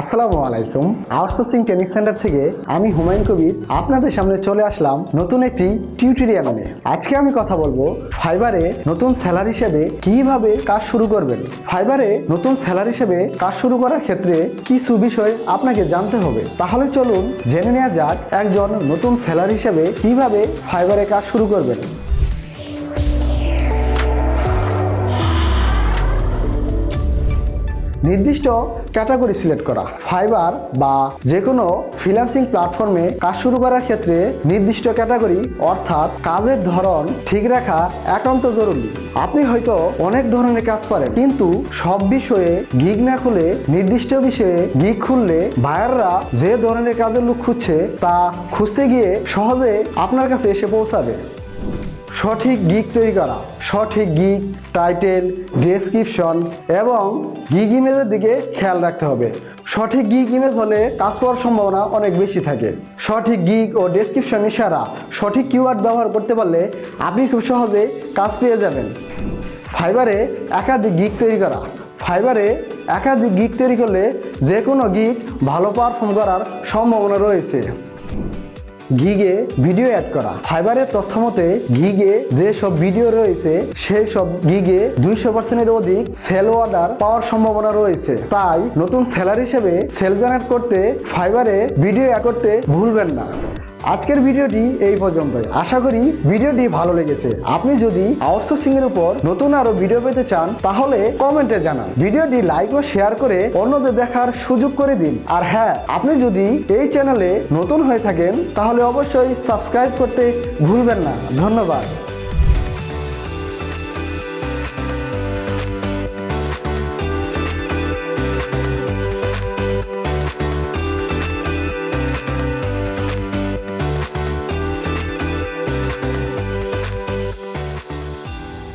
আসসালামু আলাইকুম। Outsourcing training centre থেকে আমি হুমায়ুন কবির আপনাদের সামনে চলে আসলাম নতুন একটি টিউটোরিয়াল নিয়ে। আজকে আমি কথা বলবো ফাইবারে নতুন সেলার হিসেবে কিভাবে কাজ শুরু করবেন। ফাইবারে নতুন সেলার হিসেবে কাজ শুরু করার ক্ষেত্রে কিছু বিষয় আপনাকে জানতে হবে। তাহলে চলুন জেনে নেওয়া যাক একজন নতুন সেলার হিসেবে কিভাবে ফাইবারে কাজ শুরু করবেন। নির্দিষ্ট ক্যাটাগরি সিলেক্ট করা। ফাইবার বা যে কোনো ফ্রিল্যান্সিং প্ল্যাটফর্মে কাজ শুরু করার ক্ষেত্রে নির্দিষ্ট ক্যাটাগরি অর্থাৎ কাজের ধরন ঠিক রাখা একান্ত জরুরি। আপনি হয়তো অনেক ধরনের কাজ পারেন, কিন্তু সব বিষয়ে গিগ না খুলে নির্দিষ্ট বিষয়ে গিগ খুললে বায়াররা যে ধরনের কাজের লোক খুঁজছে তা খুঁজতে গিয়ে সহজে আপনার কাছে এসে পৌঁছাবে। সঠিক গিগ তৈরি করা। সঠিক গিগ, টাইটেল, ডেসক্রিপশন এবং গিগ ইমেজের দিকে খেয়াল রাখতে হবে। সঠিক গিগ ইমেজ হলে কাজ পাওয়ার সম্ভাবনা অনেক বেশি থাকে। সঠিক গিগ ও ডেসক্রিপশন ইশারা, সঠিক কিওয়ার্ড ব্যবহার করতে পারলে আপনি খুব সহজে কাজ পেয়ে যাবেন। ফাইবারে একাধিক গিগ তৈরি করা। ফাইবারে একাধিক গিগ তৈরি করলে যে কোনো গিগ ভালো পারফর্ম করার সম্ভাবনা রয়েছে। গিগে ভিডিও অ্যাড করা। ফাইবারের তথ্য মতে গিগে যে সব ভিডিও রয়েছে সেই সব গিগে 200%-এর অধিক সেল অর্ডার পাওয়ার সম্ভাবনা রয়েছে। তাই নতুন সেলার হিসেবে সেল জেনারেট করতে ফাইবারে ভিডিও অ্যাড করতে ভুলবেন না। আজকের ভিডিওটি এই পর্যন্তই। আশা করি ভিডিওটি ভালো লেগেছে। আপনি যদি আউটসোর্সিং এর উপর নতুন আরো ভিডিও পেতে চান তাহলে কমেন্টে জানান। ভিডিওটি লাইক ও শেয়ার করে অন্যদের দেখার সুযোগ করে দিন। আর হ্যাঁ, আপনি যদি এই চ্যানেলে নতুন হয়ে থাকেন তাহলে অবশ্যই সাবস্ক্রাইব করতে ভুলবেন না। ধন্যবাদ।